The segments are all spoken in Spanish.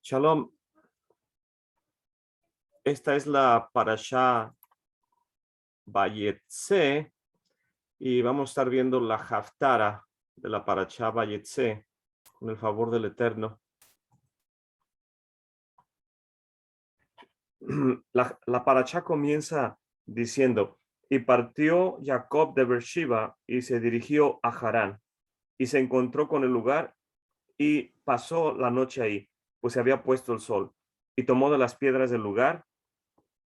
Shalom, esta es la parashá Vayetze y vamos a estar viendo la haftara de la parashá Vayetze con el favor del Eterno. La parashá comienza diciendo: y partió Jacob de Beersheba y se dirigió a Harán y se encontró con el lugar y pasó la noche ahí, pues se había puesto el sol, y tomó de las piedras del lugar,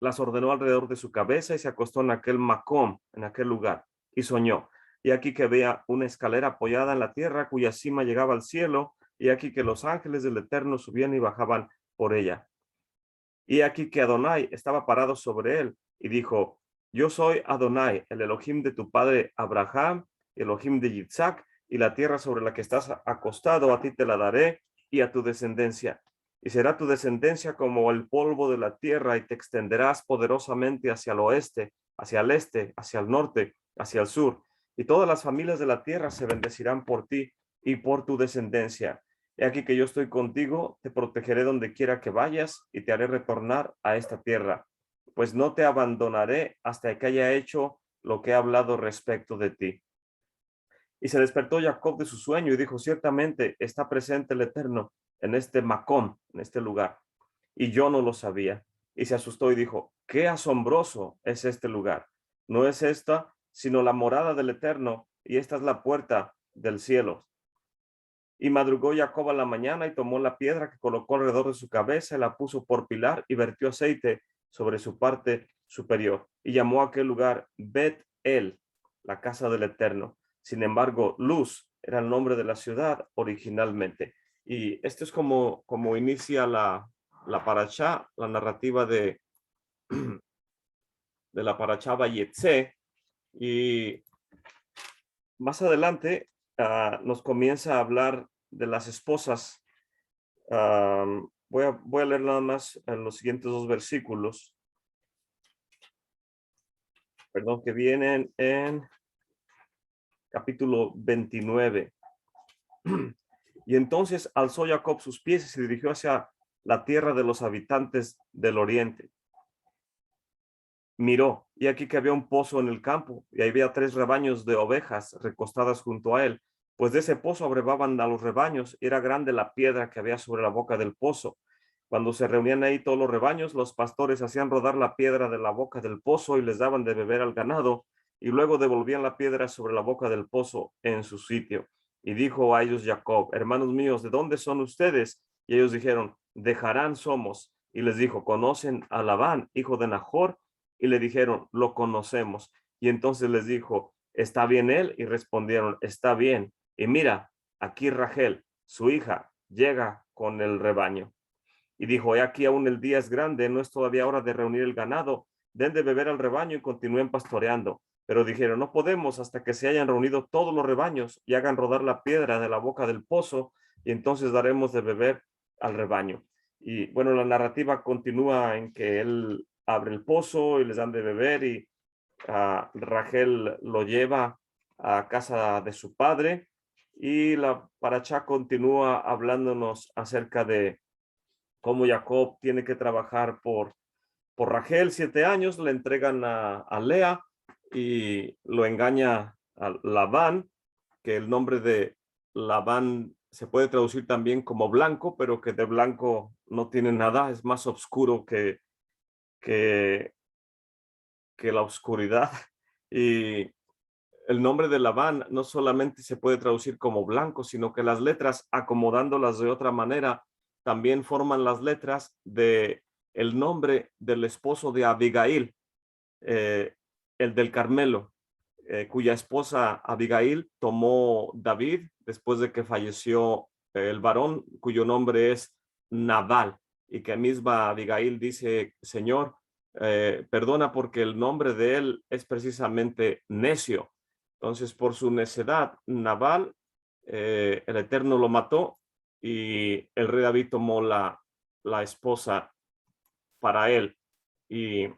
las ordenó alrededor de su cabeza y se acostó en aquel macom, en aquel lugar, y soñó. Y aquí que veía una escalera apoyada en la tierra cuya cima llegaba al cielo, y aquí que los ángeles del Eterno subían y bajaban por ella. Y aquí que Adonai estaba parado sobre él y dijo: yo soy Adonai, el Elohim de tu padre Abraham, Elohim de Yitzhak, y la tierra sobre la que estás acostado a ti te la daré y a tu descendencia. Y será tu descendencia como el polvo de la tierra, y te extenderás poderosamente hacia el oeste, hacia el este, hacia el norte, hacia el sur. Y todas las familias de la tierra se bendecirán por ti y por tu descendencia. He aquí que yo estoy contigo, te protegeré donde quiera que vayas y te haré retornar a esta tierra, pues no te abandonaré hasta que haya hecho lo que he hablado respecto de ti. Y se despertó Jacob de su sueño y dijo: ciertamente está presente el Eterno en este Macón, en este lugar, y yo no lo sabía. Y se asustó y dijo: qué asombroso es este lugar. No es esta sino la morada del Eterno, y esta es la puerta del cielo. Y madrugó Jacob a la mañana y tomó la piedra que colocó alrededor de su cabeza y la puso por pilar y vertió aceite sobre su parte superior. Y llamó a aquel lugar Bet-El, la casa del Eterno. Sin embargo, Luz era el nombre de la ciudad originalmente. Y esto es como inicia la parashá, la narrativa de la parashá Vayetze. Y más adelante nos comienza a hablar de las esposas. Voy a leer nada más en los siguientes dos versículos, perdón, que vienen en capítulo 29. Y entonces alzó Jacob sus pies y se dirigió hacia la tierra de los habitantes del oriente. Miró, y aquí que había un pozo en el campo, y ahí había 3 rebaños de ovejas recostadas junto a él, pues de ese pozo abrevaban a los rebaños, y era grande la piedra que había sobre la boca del pozo. Cuando se reunían ahí todos los rebaños, los pastores hacían rodar la piedra de la boca del pozo y les daban de beber al ganado, y luego devolvían la piedra sobre la boca del pozo en su sitio. Y dijo a ellos Jacob: hermanos míos, ¿de dónde son ustedes? Y ellos dijeron: de Harán somos. Y les dijo: ¿conocen a Labán, hijo de Nahor? Y le dijeron: lo conocemos. Y entonces les dijo: ¿está bien él? Y respondieron: está bien. Y mira, aquí Rachel, su hija, llega con el rebaño. Y dijo: he aquí aún el día es grande, no es todavía hora de reunir el ganado, den de beber al rebaño y continúen pastoreando. Pero dijeron: no podemos hasta que se hayan reunido todos los rebaños y hagan rodar la piedra de la boca del pozo, y entonces daremos de beber al rebaño. Y bueno, la narrativa continúa en que él abre el pozo y les dan de beber, y Rachel lo lleva a casa de su padre, y la parashá continúa hablándonos acerca de cómo Jacob tiene que trabajar por Rachel 7 años, le entregan a Lea y lo engaña a Labán, que el nombre de Labán se puede traducir también como blanco, pero que de blanco no tiene nada, es más oscuro que, que la oscuridad. Y el nombre de Labán no solamente se puede traducir como blanco, sino que las letras, acomodándolas de otra manera, también forman las letras de el nombre del esposo de Abigail, eh, el del Carmelo, cuya esposa Abigail tomó David después de que falleció el varón cuyo nombre es Nabal, y que misma Abigail dice: Señor, perdona, porque el nombre de él es precisamente necio. Entonces, por su necedad, Nabal, el Eterno lo mató, y el rey David tomó la esposa para él. Y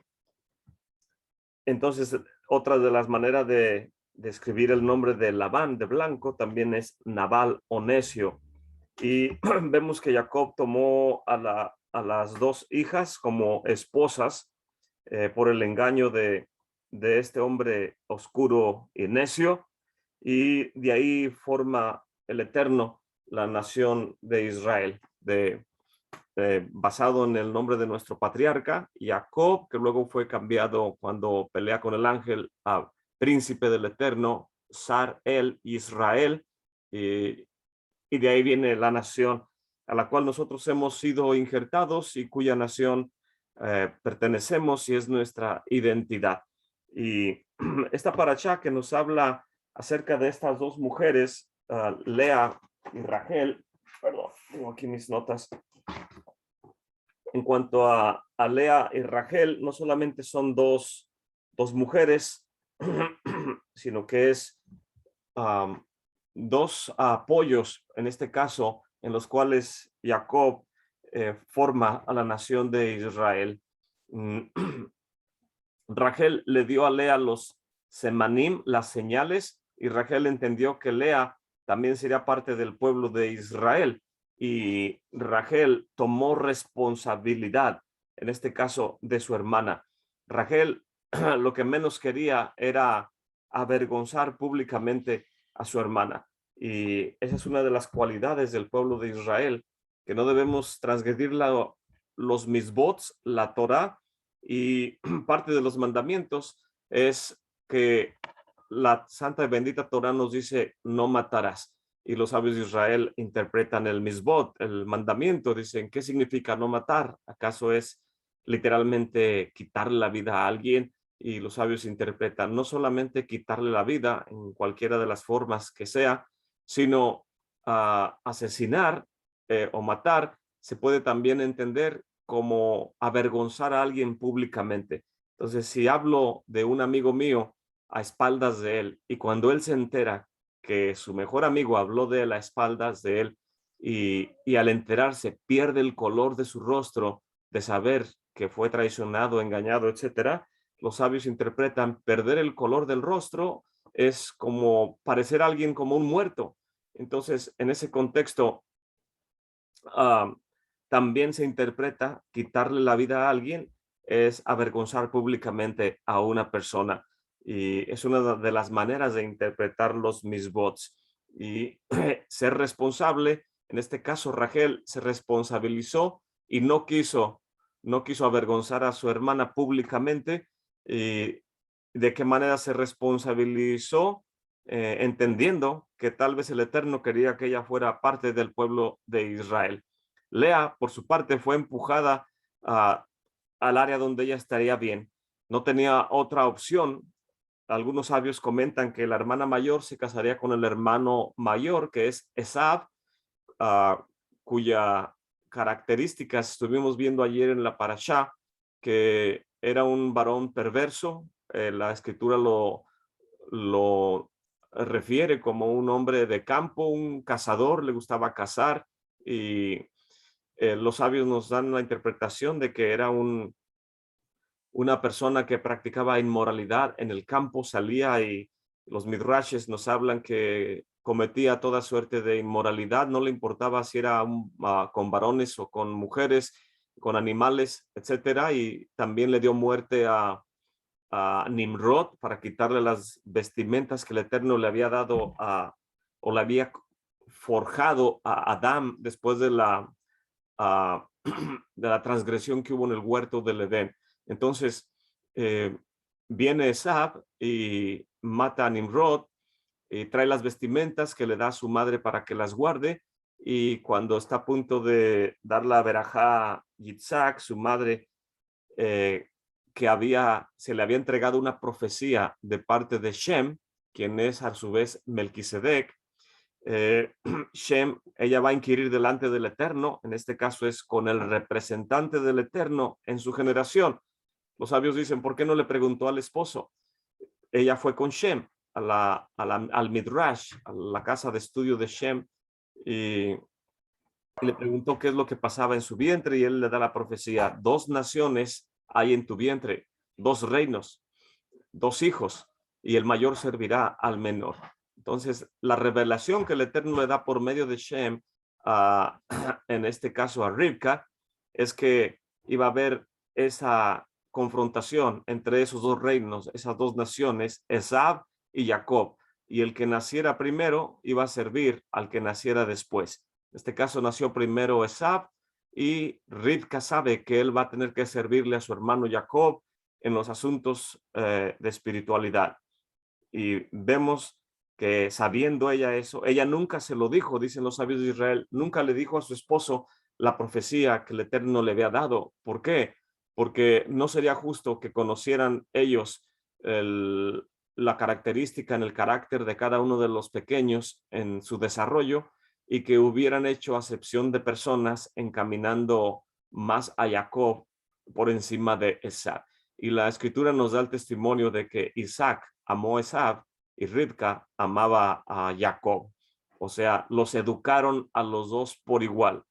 entonces, otra de las maneras de escribir el nombre de Labán, de blanco, también es Nabal o necio. Y vemos que Jacob tomó a las dos hijas como esposas por el engaño de este hombre oscuro y necio, y de ahí forma el Eterno la nación de Israel, basado en el nombre de nuestro patriarca, Jacob, que luego fue cambiado cuando pelea con el ángel a príncipe del Eterno, Sar el Israel, y de ahí viene la nación a la cual nosotros hemos sido injertados y cuya nación pertenecemos y es nuestra identidad. Y esta paracha que nos habla acerca de estas dos mujeres, Lea y Rachel, perdón, tengo aquí mis notas. En cuanto a Lea y Rachel, no solamente son dos mujeres, sino que es dos apoyos, en este caso, en los cuales Jacob forma a la nación de Israel. Rachel le dio a Lea los semanim, las señales, y Rachel entendió que Lea también sería parte del pueblo de Israel. Y Rachel tomó responsabilidad, en este caso, de su hermana. Rachel lo que menos quería era avergonzar públicamente a su hermana. Y esa es una de las cualidades del pueblo de Israel, que no debemos transgredir los misbots, la Torah, y parte de los mandamientos es que la santa y bendita Torah nos dice no matarás. Y los sabios de Israel interpretan el misbot, el mandamiento, dicen, ¿qué significa no matar? ¿Acaso es literalmente quitarle la vida a alguien? Y los sabios interpretan no solamente quitarle la vida en cualquiera de las formas que sea, sino asesinar o matar. Se puede también entender como avergonzar a alguien públicamente. Entonces, si hablo de un amigo mío a espaldas de él y cuando él se entera que su mejor amigo habló de él a espaldas de él y al enterarse pierde el color de su rostro de saber que fue traicionado, engañado, etcétera, los sabios interpretan perder el color del rostro es como parecer a alguien como un muerto. Entonces, en ese contexto, también se interpreta quitarle la vida a alguien es avergonzar públicamente a una persona. Y es una de las maneras de interpretar los misbots. Y ser responsable, en este caso Rachel se responsabilizó y no quiso avergonzar a su hermana públicamente. Y de qué manera se responsabilizó, entendiendo que tal vez el Eterno quería que ella fuera parte del pueblo de Israel. Lea, por su parte, fue empujada al área donde ella estaría bien. No tenía otra opción. Algunos sabios comentan que la hermana mayor se casaría con el hermano mayor, que es Esav, cuya características estuvimos viendo ayer en la parashá, que era un varón perverso. La escritura lo refiere como un hombre de campo, un cazador, le gustaba cazar, y los sabios nos dan la interpretación de que era una persona que practicaba inmoralidad en el campo, salía y los midrashes nos hablan que cometía toda suerte de inmoralidad, no le importaba si era con varones o con mujeres, con animales, etcétera, y también le dio muerte a Nimrod para quitarle las vestimentas que el Eterno le había dado o le había forjado a Adán después de de la transgresión que hubo en el huerto del Edén. Entonces, viene Esab y mata a Nimrod y trae las vestimentas que le da a su madre para que las guarde, y cuando está a punto de dar la verajá a Yitzhak, su madre, se le había entregado una profecía de parte de Shem, quien es a su vez Melquisedec. Shem, ella va a inquirir delante del Eterno, en este caso es con el representante del Eterno en su generación. Los sabios dicen, ¿por qué no le preguntó al esposo? Ella fue con Shem al Midrash, a la casa de estudio de Shem, y le preguntó qué es lo que pasaba en su vientre, y él le da la profecía: dos naciones hay en tu vientre, dos reinos, dos hijos, y el mayor servirá al menor. Entonces, la revelación que el Eterno le da por medio de Shem en este caso a Rivka, es que iba a haber esa confrontación entre esos dos reinos, esas dos naciones, Esav y Jacob, y el que naciera primero iba a servir al que naciera después. En este caso nació primero Esav, y Rivka sabe que él va a tener que servirle a su hermano Jacob en los asuntos de espiritualidad. Y vemos que sabiendo ella eso, ella nunca se lo dijo, dicen los sabios de Israel, nunca le dijo a su esposo la profecía que el Eterno le había dado. ¿Por qué? Porque no sería justo que conocieran ellos la característica en el carácter de cada uno de los pequeños en su desarrollo, y que hubieran hecho acepción de personas encaminando más a Jacob por encima de Esaú. Y la escritura nos da el testimonio de que Isaac amó a Esaú y Rivka amaba a Jacob. O sea, los educaron a los dos por igual,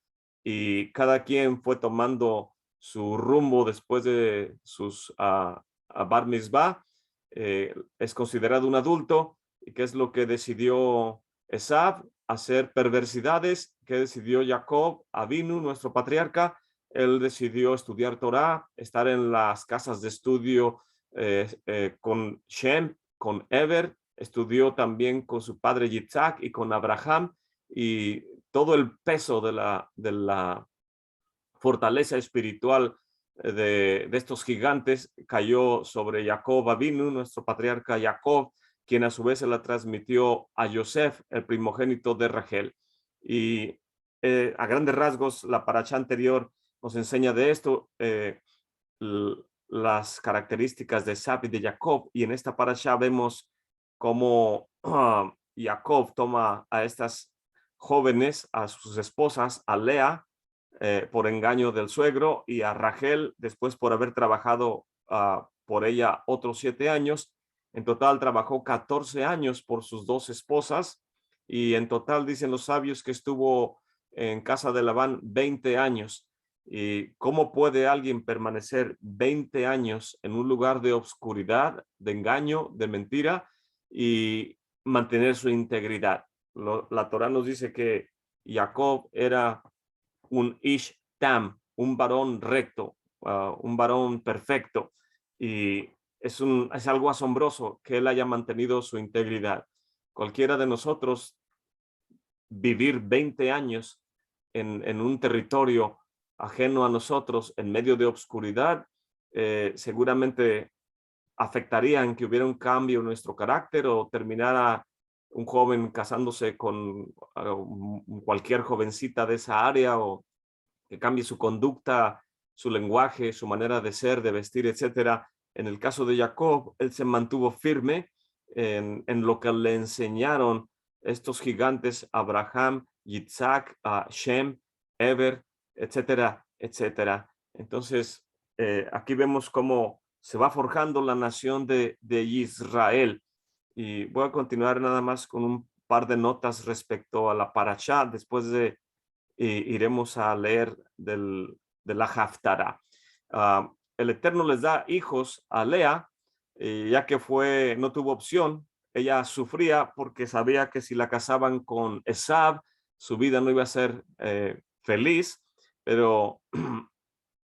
y cada quien fue tomando su rumbo después de sus bar mitzvah. Es considerado un adulto. ¿Y qué es lo que decidió Esaú? Hacer perversidades. ¿Qué decidió Jacob? Avinu, nuestro patriarca, él decidió estudiar Torah, estar en las casas de estudio con Shem, con Eber, estudió también con su padre Yitzhak y con Abraham, y todo el peso de la fortaleza espiritual de estos gigantes cayó sobre Jacob Avinu, nuestro patriarca Jacob, quien a su vez se la transmitió a Yosef, el primogénito de Rachel. Y a grandes rasgos, la parashá anterior nos enseña de esto, las características de Esaú y de Jacob, y en esta parashá vemos cómo Jacob toma a estas jóvenes, a sus esposas, a Lea, por engaño del suegro, y a Rachel después por haber trabajado por ella otros 7 años. En total trabajó 14 años por sus dos esposas, y en total dicen los sabios que estuvo en casa de Labán 20 años. ¿Y cómo puede alguien permanecer 20 años en un lugar de obscuridad, de engaño, de mentira, y mantener su integridad? La Torá nos dice que Jacob era un ish tam, un varón recto, un varón perfecto, y es algo asombroso que él haya mantenido su integridad. Cualquiera de nosotros vivir 20 años en un territorio ajeno a nosotros, en medio de obscuridad, seguramente afectaría en que hubiera un cambio en nuestro carácter, o terminara un joven casándose con cualquier jovencita de esa área, o que cambie su conducta, su lenguaje, su manera de ser, de vestir, etcétera. En el caso de Jacob, él se mantuvo firme en lo que le enseñaron estos gigantes, Abraham, Yitzhak, Shem, Eber, etcétera, etcétera. Entonces, aquí vemos cómo se va forjando la nación de Israel. Y voy a continuar nada más con un par de notas respecto a la parashá. Después de iremos a leer de la Haftará. El Eterno les da hijos a Lea, ya que no tuvo opción. Ella sufría porque sabía que si la casaban con Esaú, su vida no iba a ser feliz, pero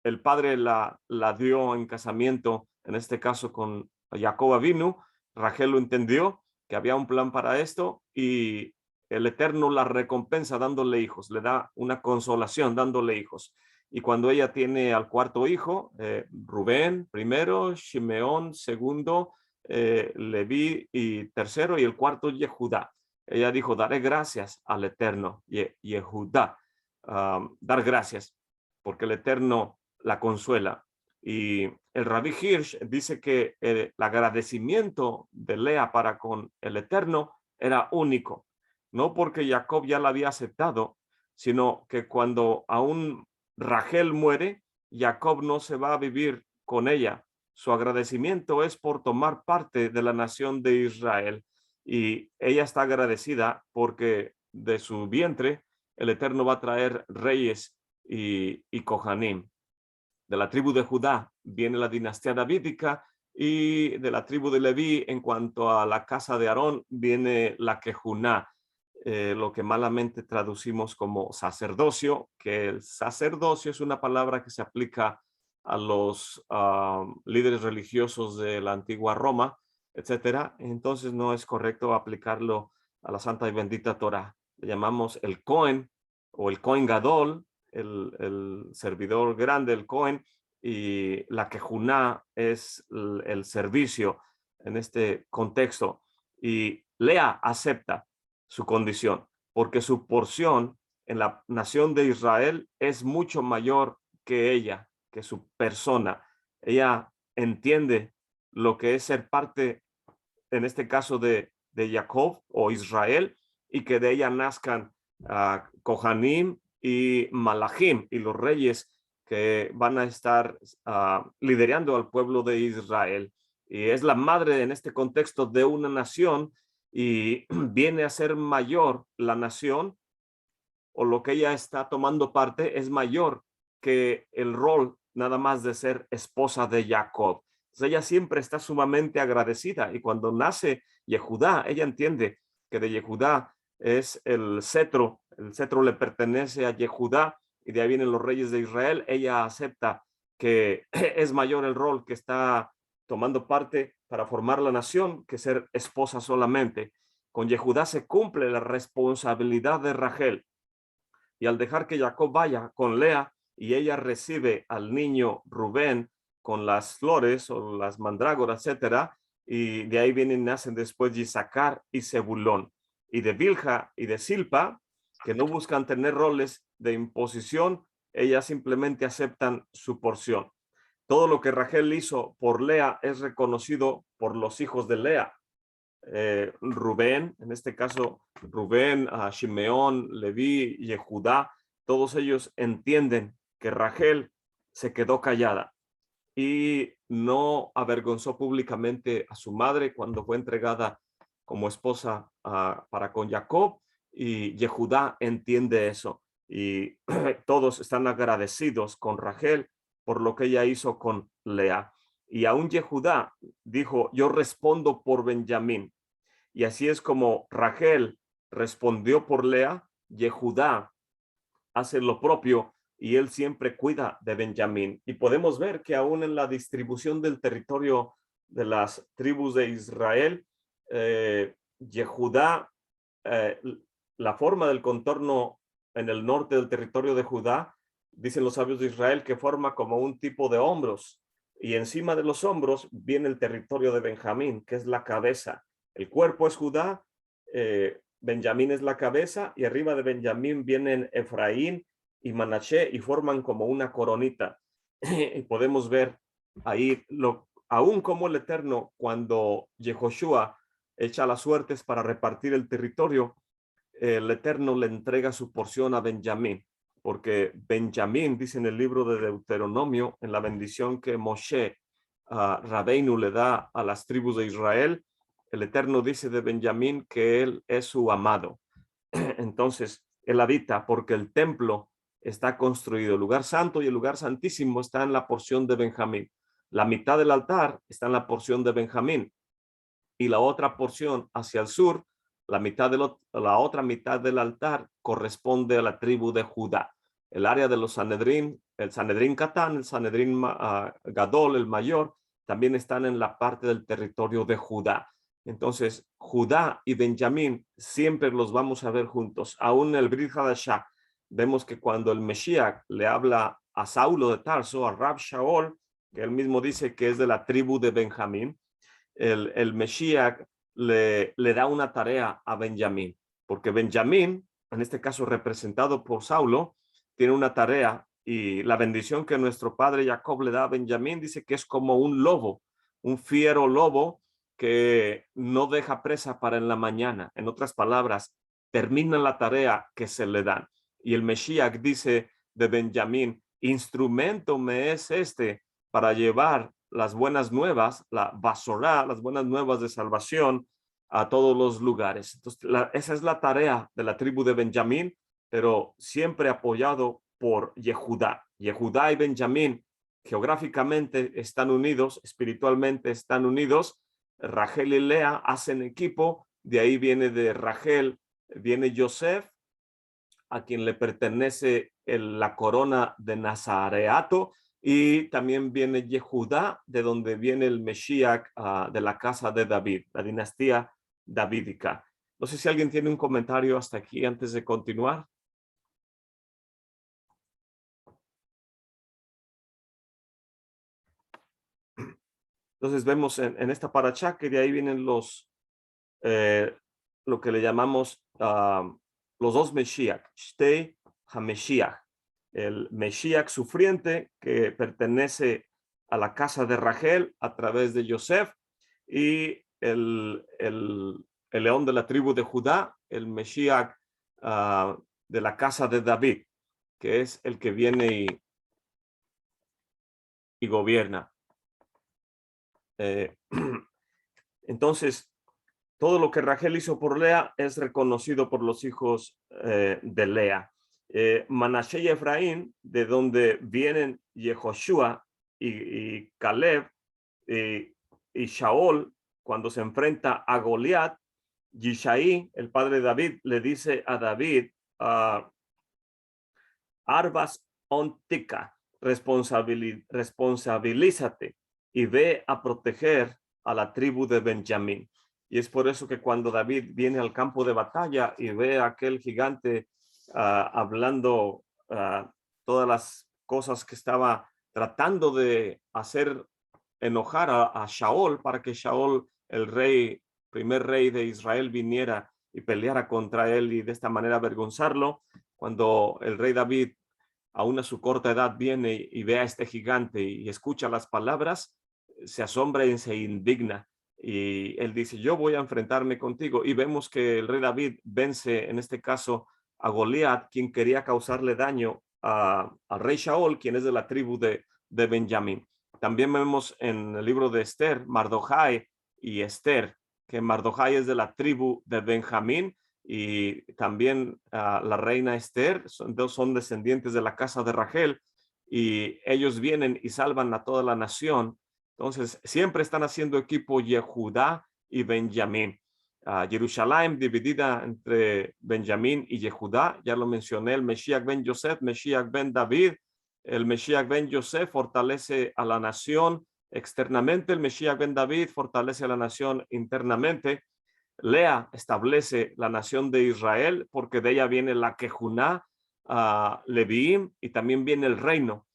el padre la dio en casamiento, en este caso con Jacob Avinu. Rachel lo entendió, que había un plan para esto, y el Eterno la recompensa dándole hijos, le da una consolación dándole hijos. Y cuando ella tiene al cuarto hijo, Rubén primero, Shimeón segundo, Leví y tercero, y el cuarto Yehudá, ella dijo: daré gracias al Eterno, Yehudá, dar gracias, porque el Eterno la consuela. Y el Rabbi Hirsch dice que el agradecimiento de Lea para con el Eterno era único, no porque Jacob ya la había aceptado, sino que cuando aún Rachel muere, Jacob no se va a vivir con ella. Su agradecimiento es por tomar parte de la nación de Israel, y ella está agradecida porque de su vientre el Eterno va a traer reyes y Kohanim. De la tribu de Judá viene la dinastía davídica, y de la tribu de Leví, en cuanto a la casa de Aarón, viene la Kejuná. lo que malamente traducimos como sacerdocio, que el sacerdocio es una palabra que se aplica a los líderes religiosos de la antigua Roma, etcétera. Entonces no es correcto aplicarlo a la santa y bendita Torá. Le llamamos el Cohen o el Cohen Gadol, el servidor grande, el Cohen, y la Kejuná es el servicio en este contexto. Y Lea acepta su condición, porque su porción en la nación de Israel es mucho mayor que ella, que su persona. Ella entiende lo que es ser parte, en este caso de Jacob o Israel, y que de ella nazcan Kohanim y Malachim, y los reyes que van a estar liderando al pueblo de Israel. Y es la madre en este contexto de una nación, y viene a ser mayor la nación, o lo que ella está tomando parte es mayor que el rol nada más de ser esposa de Jacob. Entonces ella siempre está sumamente agradecida, y cuando nace Yehudá, ella entiende que de Yehudá es el cetro le pertenece a Yehudá, y de ahí vienen los reyes de Israel. Ella acepta que es mayor el rol que está tomando parte para formar la nación que ser esposa solamente. Con Yehudá se cumple la responsabilidad de Rachel, y al dejar que Jacob vaya con Lea y ella recibe al niño Rubén con las flores o las mandrágoras, etcétera, y de ahí vienen, nacen después Isaacar y Zebulón. Y de Bilha y de Silpa, que no buscan tener roles de imposición, ellas simplemente aceptan su porción. Todo lo que Rachel hizo por Lea es reconocido por los hijos de Lea. Rubén, en este caso Rubén, Shimeón, Leví y Judá, todos ellos entienden que Rachel se quedó callada y no avergonzó públicamente a su madre cuando fue entregada como esposa para con Jacob, y Yehudá entiende eso, y todos están agradecidos con Rachel por lo que ella hizo con Lea. Y aún Yehudá dijo: yo respondo por Benjamín. Y así es como Rachel respondió por Lea. Yehudá hace lo propio, y él siempre cuida de Benjamín. Y podemos ver que aún en la distribución del territorio de las tribus de Israel, Yehudá, la forma del contorno en el norte del territorio de Judá, dicen los sabios de Israel, que forma como un tipo de hombros, y encima de los hombros viene el territorio de Benjamín, que es la cabeza. El cuerpo es Judá, Benjamín es la cabeza, y arriba de Benjamín vienen Efraín y Manashe y forman como una coronita. Y podemos ver ahí aún como el Eterno, cuando Yehoshua echa las suertes para repartir el territorio, el Eterno le entrega su porción a Benjamín, porque Benjamín, dice en el libro de Deuteronomio, en la bendición que Moshe Rabbeinu le da a las tribus de Israel, el Eterno dice de Benjamín que él es su amado. Entonces, él habita porque el templo está construido. El lugar santo y el lugar santísimo está en la porción de Benjamín. La mitad del altar está en la porción de Benjamín, y la otra porción hacia el sur, la otra mitad del altar corresponde a la tribu de Judá. El área de los Sanedrín, el Sanedrín Catán, el Sanedrín Gadol, el mayor, también están en la parte del territorio de Judá. Entonces, Judá y Benjamín siempre los vamos a ver juntos. Aún en el Brit Hadashah vemos que cuando el Mesías le habla a Saulo de Tarso, a Rab Shaol, que él mismo dice que es de la tribu de Benjamín, el Mesías le da una tarea a Benjamín, porque Benjamín, en este caso representado por Saulo, tiene una tarea, y la bendición que nuestro padre Jacob le da a Benjamín dice que es como un lobo, un fiero lobo que no deja presa para en la mañana. En otras palabras, termina la tarea que se le dan. Y el Mesías dice de Benjamín: instrumento me es este para llevar las buenas nuevas, la basorá, las buenas nuevas de salvación a todos los lugares. Entonces, esa es la tarea de la tribu de Benjamín, pero siempre apoyado por Yehudá. Yehudá y Benjamín geográficamente están unidos, espiritualmente están unidos. Rachel y Lea hacen equipo, de ahí viene de Rachel viene Yosef, a quien le pertenece la corona de Nazareato, y también viene Yehudá, de donde viene el Mesías de la casa de David, la dinastía davídica. No sé si alguien tiene un comentario hasta aquí antes de continuar. Entonces vemos en esta paracha que de ahí vienen lo que le llamamos los dos Mesías, Shtei HaMeshiach, el Mesías sufriente que pertenece a la casa de Rachel a través de Yosef, y el león de la tribu de Judá, el Mesías de la casa de David, que es el que viene y gobierna. Entonces, todo lo que Rachel hizo por Lea es reconocido por los hijos de Lea. Manashe y Efraín, de donde vienen Yehoshua y Caleb y Shaol, cuando se enfrenta a Goliat, Yishai, el padre de David, le dice a David, Arbas ontica, responsabilízate y ve a proteger a la tribu de Benjamín. Y es por eso que cuando David viene al campo de batalla y ve a aquel gigante hablando todas las cosas que estaba tratando de hacer enojar a Shaol, para que Shaol, el primer rey de Israel, viniera y peleara contra él y de esta manera avergonzarlo, cuando el rey David, aún a su corta edad, viene y ve a este gigante y escucha las palabras, se asombra y se indigna. Y él dice, yo voy a enfrentarme contigo. Y vemos que el rey David vence, en este caso, a Goliat, quien quería causarle daño al rey Shaol, quien es de la tribu de Benjamín. También vemos en el libro de Esther, Mardochai y Esther, que Mardochai es de la tribu de Benjamín, y también la reina Esther son descendientes de la casa de Rachel, y ellos vienen y salvan a toda la nación. Entonces siempre están haciendo equipo Yehudá y Benjamín. Jerusalén dividida entre Benjamín y Yehudá, ya lo mencioné, el Mesías ben Yosef, Mesías ben David. El Mesías ben Yosef fortalece a la nación externamente, el Mesías ben David fortalece a la nación internamente. Lea establece la nación de Israel, porque de ella viene la Kejuná, Leviim, y también viene el reino.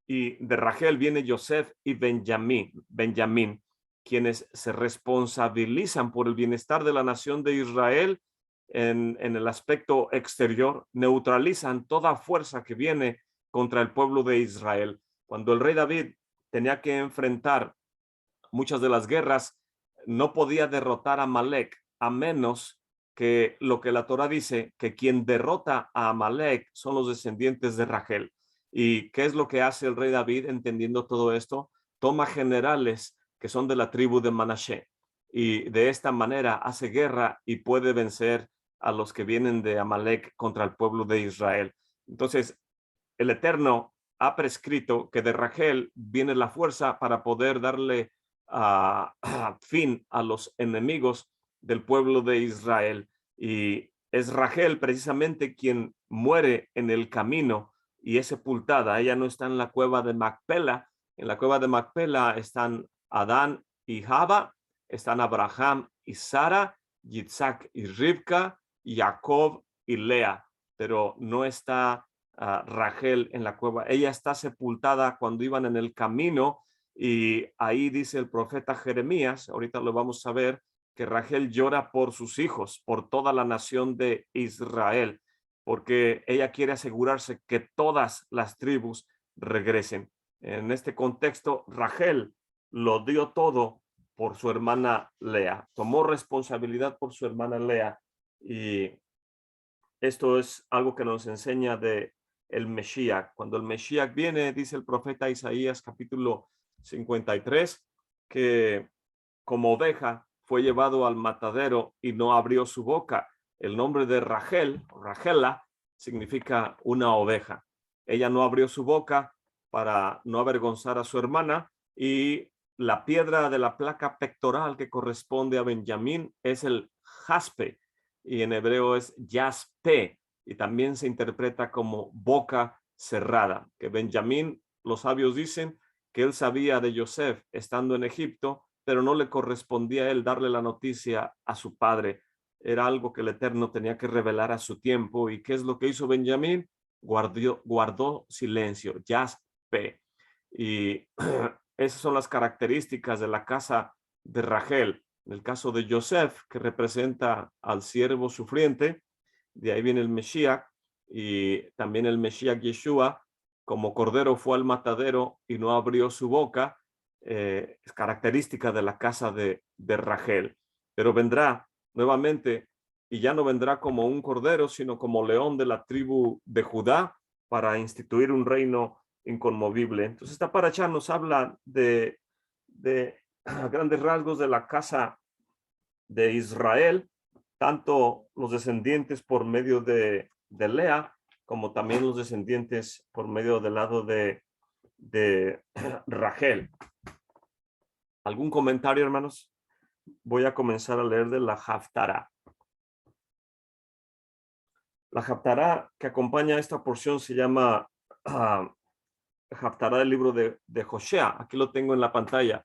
Y de Rachel viene Yosef y Benjamín, quienes se responsabilizan por el bienestar de la nación de Israel en el aspecto exterior, neutralizan toda fuerza que viene contra el pueblo de Israel. Cuando el rey David tenía que enfrentar muchas de las guerras, no podía derrotar a Amalek, a menos que lo que la Torah dice, que quien derrota a Amalek son los descendientes de Rachel. ¿Y qué es lo que hace el rey David entendiendo todo esto? Toma generales que son de la tribu de Manashe, y de esta manera hace guerra y puede vencer a los que vienen de Amalek contra el pueblo de Israel. Entonces, el Eterno ha prescrito que de Rachel viene la fuerza para poder darle fin a los enemigos del pueblo de Israel. Y es Rachel precisamente quien muere en el camino y es sepultada. Ella no está en la cueva de Macpela. En la cueva de Macpela están Adán y Java, están Abraham y Sara, Yitzhak y Rivka, Jacob y Lea, pero no está Rachel en la cueva. Ella está sepultada cuando iban en el camino, y ahí dice el profeta Jeremías, ahorita lo vamos a ver, que Rachel llora por sus hijos, por toda la nación de Israel, porque ella quiere asegurarse que todas las tribus regresen. En este contexto, Rachel lo dio todo por su hermana Lea, tomó responsabilidad por su hermana Lea, y esto es algo que nos enseña de el Mesías. Cuando el Mesías viene, dice el profeta Isaías capítulo 53, que como oveja fue llevado al matadero y no abrió su boca. El nombre de Rachel, Rachela, significa una oveja. Ella no abrió su boca para no avergonzar a su hermana, y la piedra de la placa pectoral que corresponde a Benjamín es el jaspe. y en hebreo es Yaspe, y también se interpreta como boca cerrada, que Benjamín, los sabios dicen que él sabía de Yosef estando en Egipto, pero no le correspondía a él darle la noticia a su padre. Era algo que el Eterno tenía que revelar a su tiempo. ¿Y qué es lo que hizo Benjamín? Guardó silencio, Yaspe. Y esas son las características de la casa de Rachel. En el caso de Yosef, que representa al siervo sufriente, de ahí viene el Mesías, y también el Mesías Yeshua, como cordero fue al matadero y no abrió su boca, es característica de la casa de Rachel. Pero vendrá nuevamente, y ya no vendrá como un cordero, sino como león de la tribu de Judá, para instituir un reino inconmovible. Entonces esta paracha nos habla de grandes rasgos de la casa de Israel, tanto los descendientes por medio de Lea, como también los descendientes por medio del lado de Rachel. ¿Algún comentario, hermanos? Voy a comenzar a leer de la Haftará. La Haftará que acompaña esta porción se llama Haftará del libro de Josea. Aquí lo tengo en la pantalla.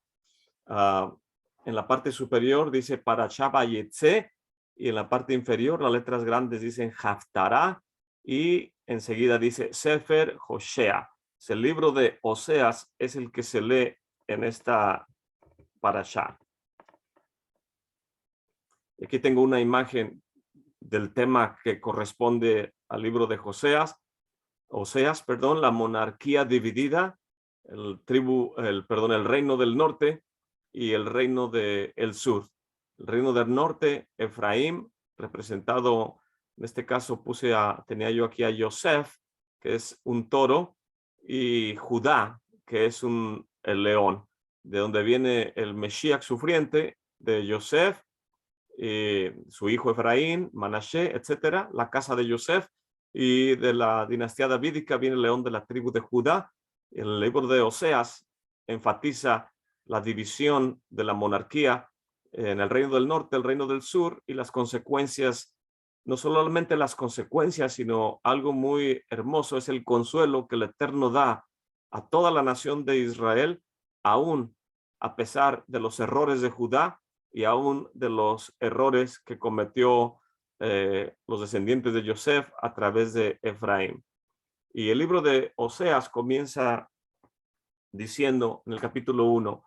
En la parte superior dice Parashá Vayetze, y en la parte inferior las letras grandes dicen Haftará, y enseguida dice Sefer Josea. El libro de Oseas es el que se lee en esta Parashá. Aquí tengo una imagen del tema que corresponde al libro de Oseas, la monarquía dividida, el reino del norte y el reino del sur. El reino del norte, Efraín, representado, en este caso tenía yo aquí a Yosef, que es un toro, y Judá, que es el león, de donde viene el Mesías sufriente de Yosef, su hijo Efraín, Manashe, etcétera, la casa de Yosef, y de la dinastía davídica viene el león de la tribu de Judá. El libro de Oseas enfatiza la división de la monarquía en el reino del norte, el reino del sur, y las consecuencias, no solamente las consecuencias, sino algo muy hermoso, es el consuelo que el Eterno da a toda la nación de Israel, aún a pesar de los errores de Judá y aún de los errores que cometió los descendientes de Yosef a través de Efraín. Y el libro de Oseas comienza diciendo en el capítulo 1,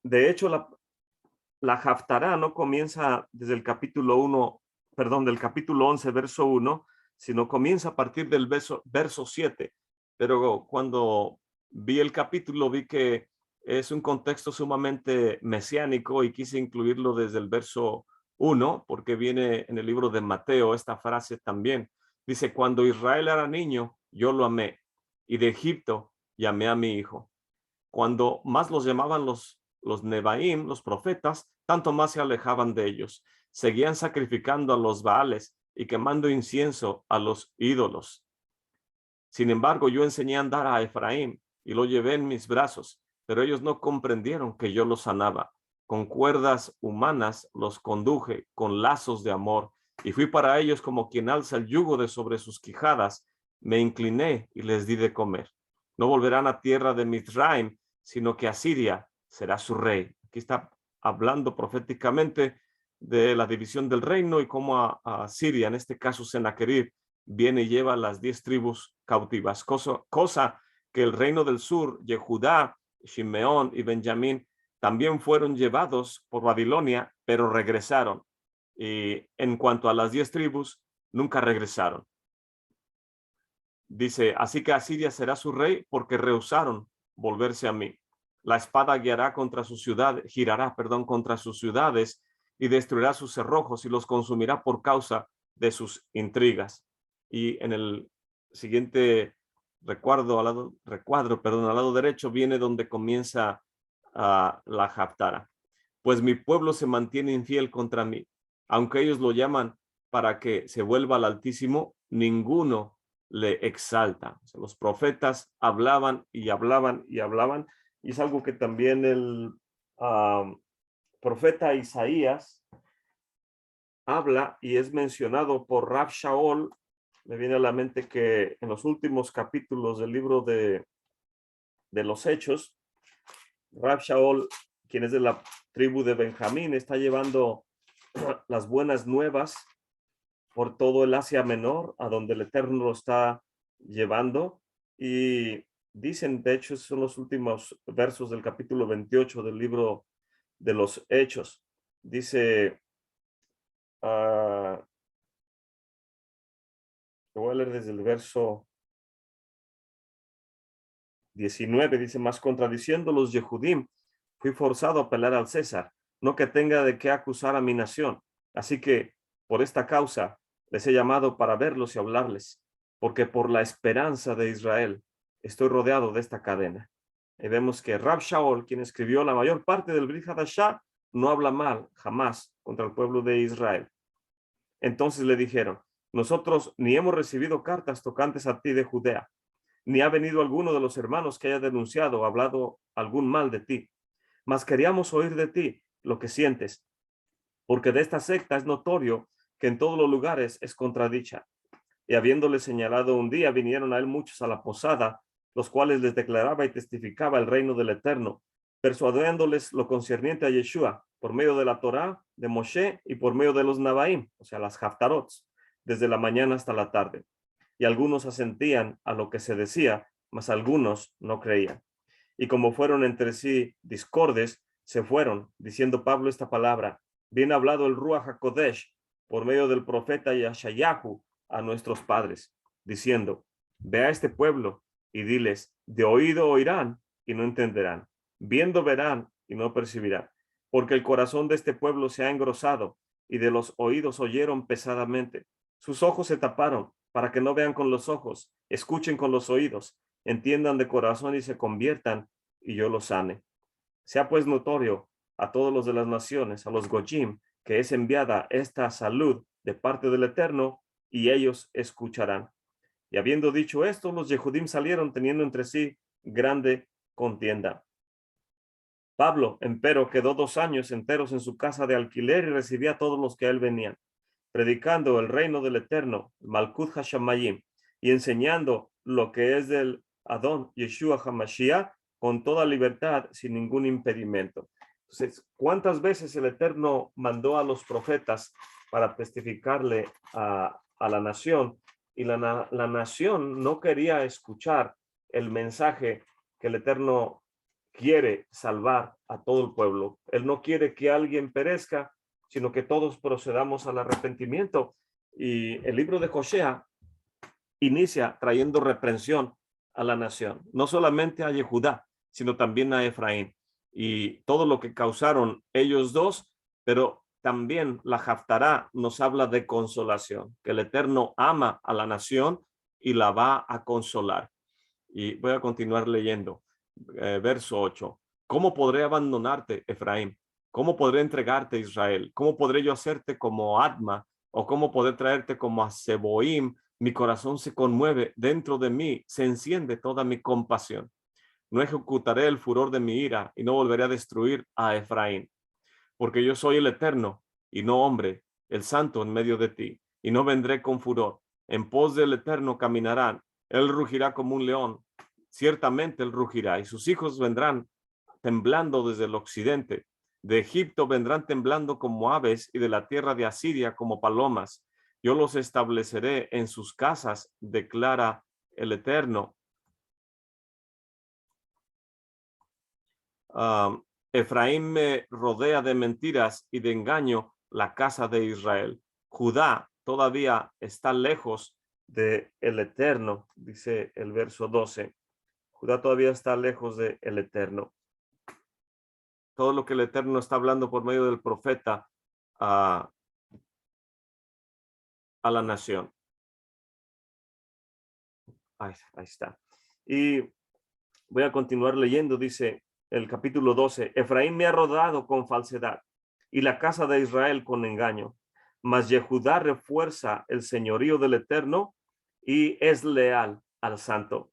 de hecho la Haftará no comienza desde el capítulo 1, perdón, del capítulo 11, verso 1, sino comienza a partir del verso 7. Pero cuando vi el capítulo vi que es un contexto sumamente mesiánico y quise incluirlo desde el verso 1, porque viene en el libro de Mateo esta frase también. Dice, cuando Israel era niño, yo lo amé, y de Egipto llamé a mi hijo. Cuando más los llamaban los Nebaim, los profetas, tanto más se alejaban de ellos. Seguían sacrificando a los Baales y quemando incienso a los ídolos. Sin embargo, yo enseñé a andar a Efraín y lo llevé en mis brazos, pero ellos no comprendieron que yo los sanaba. Con cuerdas humanas los conduje, con lazos de amor, y fui para ellos como quien alza el yugo de sobre sus quijadas. Me incliné y les di de comer. No volverán a tierra de Mizraim, sino que Asiria será su rey. Aquí está hablando proféticamente de la división del reino y cómo a Siria, en este caso Sennacherib, viene y lleva las 10 tribus cautivas, cosa que el reino del sur, Yehudá, Shimeón y Benjamín, también fueron llevados por Babilonia, pero regresaron. Y en cuanto a las 10 tribus, nunca regresaron. Dice, así que Asiria será su rey porque rehusaron volverse a mí. La espada girará contra sus ciudades y destruirá sus cerrojos y los consumirá por causa de sus intrigas. Y en el siguiente recuadro, al lado derecho, viene donde comienza la Haftará. Pues mi pueblo se mantiene infiel contra mí. Aunque ellos lo llaman para que se vuelva al Altísimo, ninguno le exalta. O sea, los profetas hablaban y hablaban y hablaban, y es algo que también el profeta Isaías habla y es mencionado por Rav Shaol. Me viene a la mente que en los últimos capítulos del libro de los Hechos, Rav Shaol, quien es de la tribu de Benjamín, está llevando las buenas nuevas por todo el Asia Menor, a donde el Eterno lo está llevando. Y dicen, de hecho, son los últimos versos del capítulo 28 del libro de los Hechos. Dice, lo voy a leer desde el verso 19, dice, más contradiciendo los Yehudim, fui forzado a apelar al César, no que tenga de qué acusar a mi nación. Así que, por esta causa, les he llamado para verlos y hablarles, porque por la esperanza de Israel estoy rodeado de esta cadena. Y vemos que Rav Shaol, quien escribió la mayor parte del Brit Hadashah, no habla mal jamás contra el pueblo de Israel. Entonces le dijeron, nosotros ni hemos recibido cartas tocantes a ti de Judea, ni ha venido alguno de los hermanos que haya denunciado o hablado algún mal de ti, mas queríamos oír de ti lo que sientes, porque de esta secta es notorio que en todos los lugares es contradicha. Y habiéndole señalado un día, vinieron a él muchos a la posada, los cuales les declaraba y testificaba el reino del Eterno, persuadiéndoles lo concerniente a Yeshua, por medio de la Torá, de Moshe y por medio de los Nabaim, o sea, las Haftarots, desde la mañana hasta la tarde. Y algunos asentían a lo que se decía, mas algunos no creían. Y como fueron entre sí discordes, se fueron, diciendo Pablo esta palabra, bien hablado el Ruach HaKodesh por medio del profeta Yashayahu a nuestros padres, diciendo, ve a este pueblo y diles, de oído oirán y no entenderán, viendo verán y no percibirán, porque el corazón de este pueblo se ha engrosado y de los oídos oyeron pesadamente. Sus ojos se taparon para que no vean con los ojos, escuchen con los oídos, entiendan de corazón y se conviertan y yo los sane. Sea pues notorio a todos los de las naciones, a los Gojim, que es enviada esta salud de parte del Eterno y ellos escucharán. Y habiendo dicho esto, los Yehudim salieron teniendo entre sí grande contienda. Pablo, empero, quedó 2 años enteros en su casa de alquiler y recibía a todos los que a él venían, predicando el reino del Eterno, Malkut Hashamayim, y enseñando lo que es del Adón Yeshua HaMashiach con toda libertad, sin ningún impedimento. Entonces, ¿cuántas veces el Eterno mandó a los profetas para testificarle a la nación? Y la nación no quería escuchar el mensaje que el Eterno quiere salvar a todo el pueblo. Él no quiere que alguien perezca, sino que todos procedamos al arrepentimiento. Y el libro de Josea inicia trayendo reprensión a la nación, no solamente a Yehudá, sino también a Efraín y todo lo que causaron ellos dos, pero también la Haftará nos habla de consolación, que el Eterno ama a la nación y la va a consolar. Y voy a continuar leyendo. Verso 8. ¿Cómo podré abandonarte, Efraín? ¿Cómo podré entregarte, Israel? ¿Cómo podré yo hacerte como Adma? ¿O cómo podré traerte como a Seboim? Mi corazón se conmueve, dentro de mí se enciende toda mi compasión. No ejecutaré el furor de mi ira y no volveré a destruir a Efraín, porque yo soy el Eterno y no hombre, el Santo en medio de ti, y no vendré con furor. En pos del Eterno caminarán, él rugirá como un león, ciertamente él rugirá, y sus hijos vendrán temblando desde el occidente. De Egipto vendrán temblando como aves y de la tierra de Asiria como palomas. Yo los estableceré en sus casas, declara el Eterno. Efraín me rodea de mentiras y de engaño la casa de Israel. Judá todavía está lejos del Eterno, dice el verso 12. Judá todavía está lejos del Eterno. Todo lo que el Eterno está hablando por medio del profeta a la nación. Ahí está. Y voy a continuar leyendo, dice el capítulo 12. Efraín me ha rodado con falsedad y la casa de Israel con engaño. Mas Yehudá refuerza el señorío del Eterno y es leal al Santo.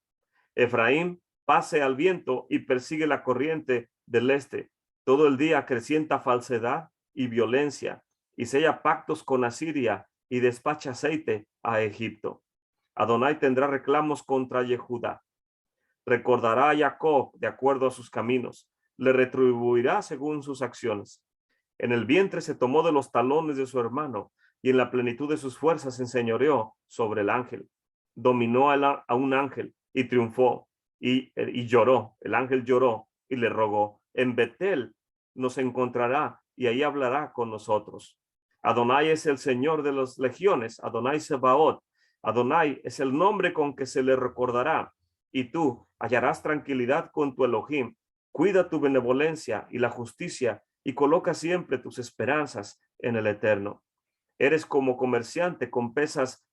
Efraín pase al viento y persigue la corriente del este. Todo el día acrecienta falsedad y violencia. y sella pactos con Asiria y despacha aceite a Egipto. Adonai tendrá reclamos contra Yehudá. Recordará a Jacob de acuerdo a sus caminos, le retribuirá según sus acciones. En el vientre se tomó de los talones de su hermano, y en la plenitud de sus fuerzas se enseñoreó sobre el ángel. Dominó a un ángel y triunfó, y lloró. El ángel lloró y le rogó: en Betel nos encontrará y ahí hablará con nosotros. Adonai es el Señor de las legiones, Adonai Sebaot. Adonai es el nombre con que se le recordará, y tú hallarás tranquilidad con tu Elohim. Cuida tu benevolencia y la justicia, y coloca siempre tus esperanzas en el Eterno. Eres como comerciante con pesas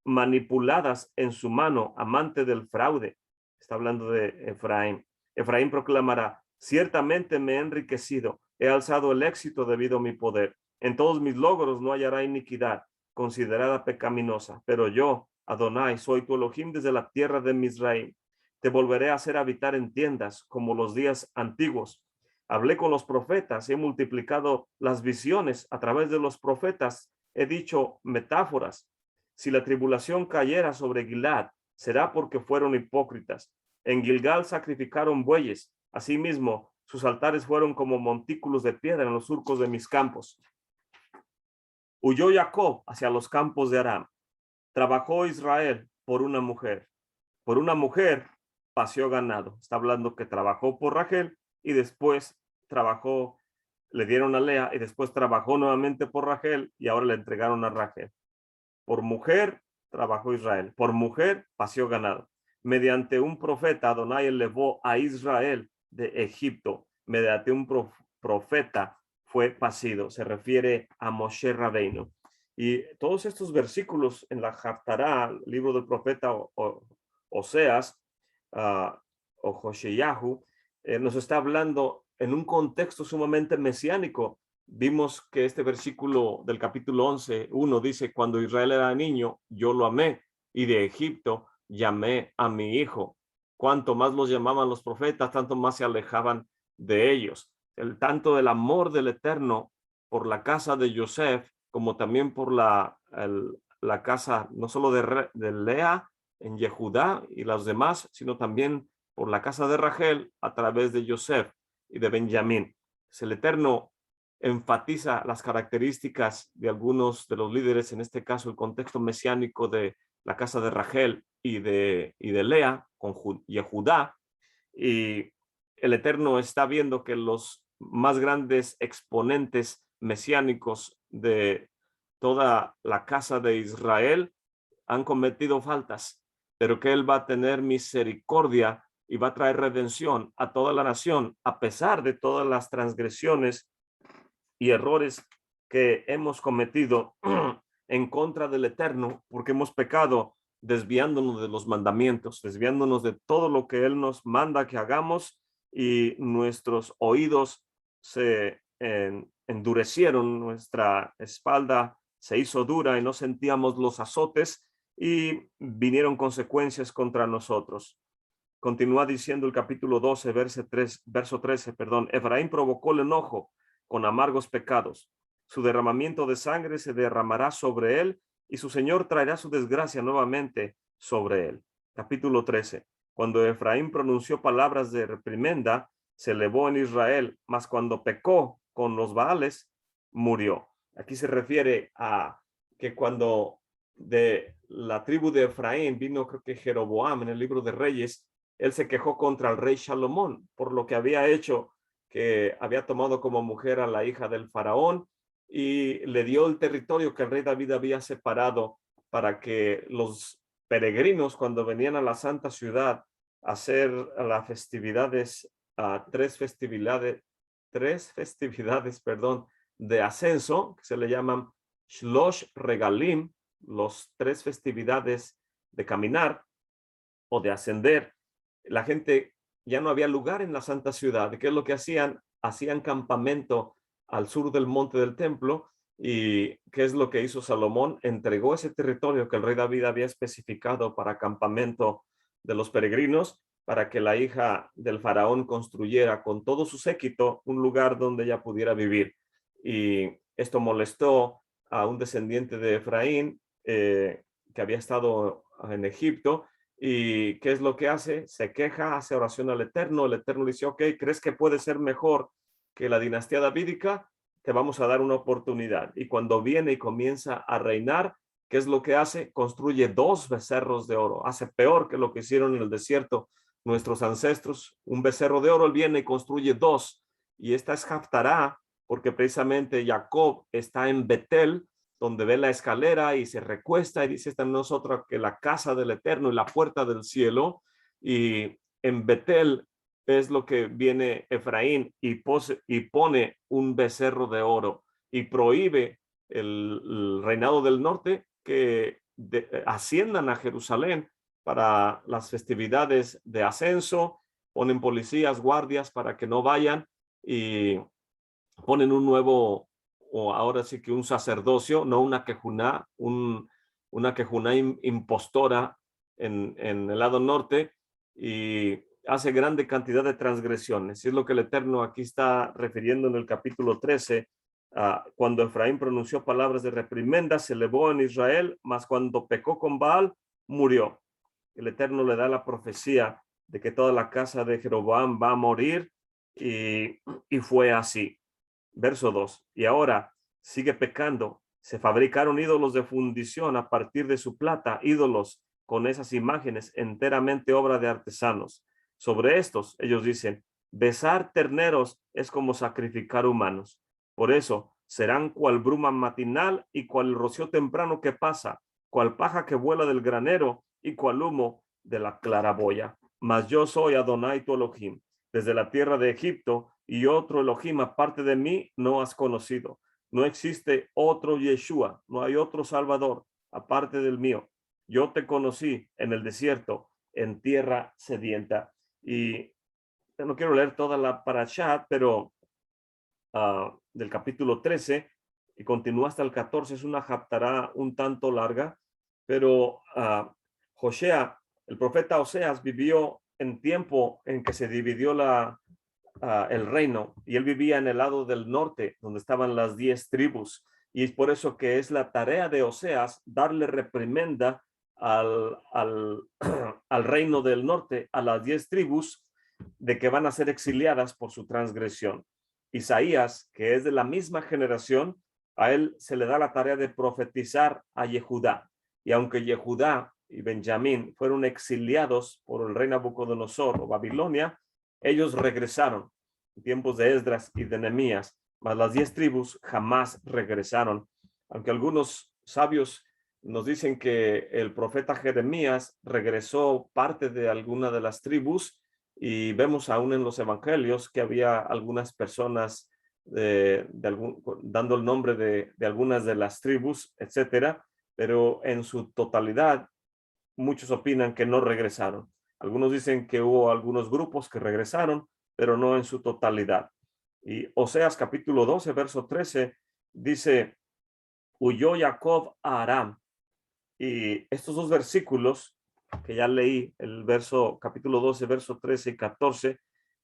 manipuladas en su mano, amante del fraude. Está hablando de Efraín. Efraín proclamará: ciertamente me he enriquecido, he alzado el éxito debido a mi poder. En todos mis logros no hallará iniquidad, considerada pecaminosa. Pero yo, Adonai, soy tu Elohim desde la tierra de Misraim. Te volveré a hacer habitar en tiendas como los días antiguos. Hablé con los profetas, he multiplicado las visiones a través de los profetas, he dicho metáforas. Si la tribulación cayera sobre Gilad, será porque fueron hipócritas. En Gilgal sacrificaron bueyes. Asimismo, sus altares fueron como montículos de piedra en los surcos de mis campos. Huyó Jacob hacia los campos de Aram. Trabajó Israel por una mujer. Por una mujer paseó ganado. Está hablando que trabajó por Rachel y después trabajó, le dieron a Lea y después trabajó nuevamente por Rachel y ahora le entregaron a Rachel. Por mujer trabajó Israel, por mujer paseó ganado. Mediante un profeta, Adonai elevó a Israel de Egipto. Mediante un profeta fue pasido. Se refiere a Moshe Rabbeinu. Y todos estos versículos en la Haftará, libro del profeta Oseas o Josheyahu, nos está hablando en un contexto sumamente mesiánico. Vimos que este versículo del capítulo 11:1 dice: cuando Israel era niño, yo lo amé, y de Egipto llamé a mi hijo. Cuanto más los llamaban los profetas, tanto más se alejaban de ellos. Tanto el amor del Eterno por la casa de Yosef, como también por la casa, no solo de Lea en Yehudá y los demás, sino también por la casa de Rachel a través de Yosef y de Benjamín. El Eterno enfatiza las características de algunos de los líderes, en este caso el contexto mesiánico de la casa de Rachel y de Lea con Yehudá, y el Eterno está viendo que los más grandes exponentes mesiánicos de toda la casa de Israel han cometido faltas, pero que Él va a tener misericordia y va a traer redención a toda la nación, a pesar de todas las transgresiones y errores que hemos cometido en contra del Eterno, porque hemos pecado desviándonos de los mandamientos, desviándonos de todo lo que Él nos manda que hagamos, y nuestros oídos se endurecieron, nuestra espalda se hizo dura y no sentíamos los azotes y vinieron consecuencias contra nosotros. Continúa diciendo el capítulo 12, verso 13, Efraín provocó el enojo con amargos pecados. Su derramamiento de sangre se derramará sobre él y su Señor traerá su desgracia nuevamente sobre él. Capítulo 13. Cuando Efraín pronunció palabras de reprimenda, se elevó en Israel, mas cuando pecó con los Baales, murió. Aquí se refiere a que cuando de la tribu de Efraín vino, creo que Jeroboam en el libro de Reyes, él se quejó contra el rey Salomón por lo que había hecho, que había tomado como mujer a la hija del faraón y le dio el territorio que el rey David había separado para que los peregrinos, cuando venían a la santa ciudad a hacer las festividades, tres festividades, de ascenso, que se le llaman Shlosh Regalim, los tres festividades de caminar o de ascender, la gente ya no había lugar en la santa ciudad. ¿Qué es lo que hacían? Hacían campamento al sur del monte del templo. ¿Y qué es lo que hizo Salomón? Entregó ese territorio que el rey David había especificado para campamento de los peregrinos, para que la hija del faraón construyera con todo su séquito un lugar donde ella pudiera vivir. Y Esto molestó a un descendiente de Efraín que había estado en Egipto. ¿Y qué es lo que hace? Se queja, hace oración al Eterno. El Eterno le dice, ok, ¿crees que puede ser mejor que la dinastía davídica? Te vamos a dar una oportunidad. Y cuando viene y comienza a reinar, ¿qué es lo que hace? Construye 2 becerros de oro. Hace peor que lo que hicieron en el desierto nuestros ancestros. Un becerro de oro, él viene y construye 2. Y esta es Haftará, porque precisamente Jacob está en Betel, donde ve la escalera y se recuesta y dice, esta no es otra que la casa del Eterno y la puerta del cielo. Y en Betel es lo que viene Efraín y pone un becerro de oro y prohíbe el reinado del norte que asciendan a Jerusalén para las festividades de ascenso, ponen policías, guardias para que no vayan y ponen un nuevo, o ahora sí que un sacerdocio, no una quejuná, una quejuná impostora en el lado norte, y hace grande cantidad de transgresiones. Y es lo que el Eterno aquí está refiriendo en el capítulo 13, cuando Efraín pronunció palabras de reprimenda, se elevó en Israel, mas cuando pecó con Baal, murió. El Eterno le da la profecía de que toda la casa de Jeroboam va a morir, y fue así. Verso 2. Y ahora sigue pecando. Se fabricaron ídolos de fundición a partir de su plata, ídolos con esas imágenes, enteramente obra de artesanos. Sobre estos, ellos dicen, besar terneros es como sacrificar humanos. Por eso serán cual bruma matinal y cual rocío temprano que pasa, cual paja que vuela del granero y cual humo de la claraboya. Mas yo soy Adonai tu Elohim, desde la tierra de Egipto, y otro Elohim aparte de mí no has conocido. No existe otro Yeshua, no hay otro Salvador aparte del mío. Yo te conocí en el desierto, en tierra sedienta. Y no quiero leer toda la parashá, pero del capítulo 13 y continúa hasta el 14, es una haftará un tanto larga, pero Josea, el profeta Oseas, vivió en tiempo en que se dividió el reino, y él vivía en el lado del norte, donde estaban las 10 tribus, y es por eso que es la tarea de Oseas darle reprimenda al reino del norte, a las 10 tribus, de que van a ser exiliadas por su transgresión. Isaías, que es de la misma generación, a él se le da la tarea de profetizar a Yehudá, y aunque Yehudá y Benjamín fueron exiliados por el rey Nabucodonosor o Babilonia, ellos regresaron en tiempos de Esdras y de Nehemías, mas las 10 tribus jamás regresaron. Aunque algunos sabios nos dicen que el profeta Jeremías regresó parte de alguna de las tribus, y vemos aún en los evangelios que había algunas personas dando el nombre de algunas de las tribus, etcétera, pero en su totalidad muchos opinan que no regresaron. Algunos dicen que hubo algunos grupos que regresaron, pero no en su totalidad. Y Oseas capítulo 12, verso 13, dice, huyó Jacob a Aram. Y estos 2 versículos que ya leí, el verso capítulo 12, verso 13 y 14,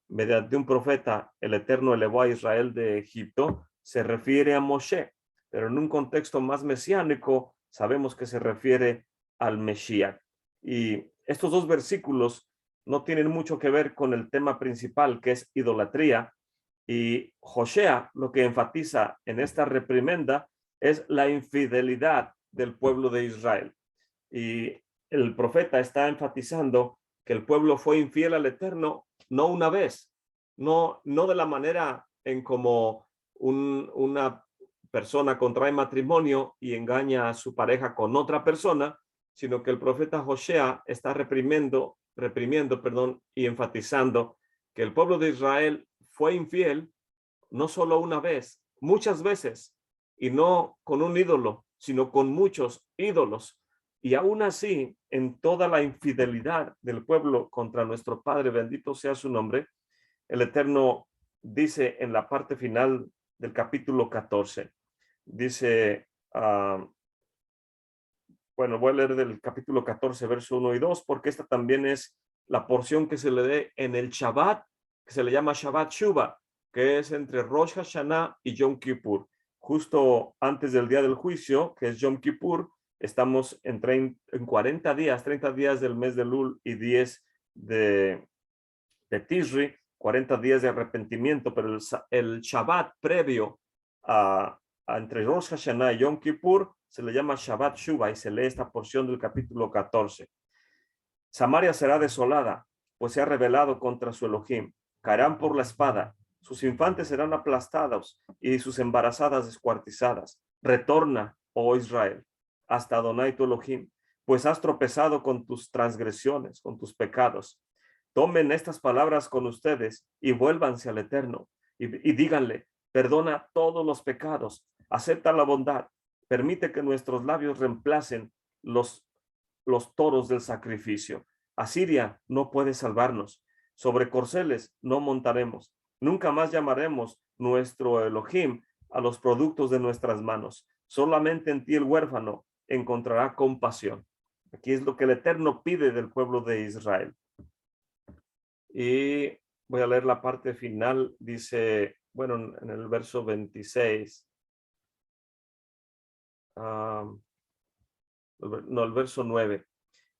mediante un profeta, el Eterno elevó a Israel de Egipto, se refiere a Moshe, pero en un contexto más mesiánico sabemos que se refiere al Mesías. Y estos 2 versículos no tienen mucho que ver con el tema principal, que es idolatría, y Josea lo que enfatiza en esta reprimenda es la infidelidad del pueblo de Israel. Y el profeta está enfatizando que el pueblo fue infiel al Eterno no una vez, no de la manera en como una persona contrae matrimonio y engaña a su pareja con otra persona, sino que el profeta Josea está reprimiendo, y enfatizando que el pueblo de Israel fue infiel no solo una vez, muchas veces, y no con un ídolo, sino con muchos ídolos. Y aún así, en toda la infidelidad del pueblo contra nuestro Padre, bendito sea su nombre, el Eterno dice en la parte final del capítulo 14, dice, bueno, voy a leer del capítulo 14, verso 1 y 2, porque esta también es la porción que se le dé en el Shabbat, que se le llama Shabbat Shuba, que es entre Rosh Hashanah y Yom Kippur. justo antes del día del juicio, que es Yom Kippur. Estamos en 40 días, 30 días del mes de Lul y 10 de Tishri, 40 días de arrepentimiento, pero el Shabbat previo a entre Rosh Hashanah y Yom Kippur se le llama Shabbat Shuva y se lee esta porción del capítulo 14. Samaria será desolada, pues se ha rebelado contra su Elohim. Caerán por la espada, sus infantes serán aplastados y sus embarazadas descuartizadas. Retorna, oh Israel, hasta Adonai tu Elohim, pues has tropezado con tus transgresiones, con tus pecados. Tomen estas palabras con ustedes y vuélvanse al Eterno y díganle: perdona todos los pecados, acepta la bondad, permite que nuestros labios reemplacen los toros del sacrificio. Asiria no puede salvarnos. Sobre corceles no montaremos. Nunca más llamaremos nuestro Elohim a los productos de nuestras manos. Solamente en ti el huérfano encontrará compasión. Aquí es lo que el Eterno pide del pueblo de Israel. Y voy a leer la parte final. Dice, bueno, en el verso 26. El verso 9.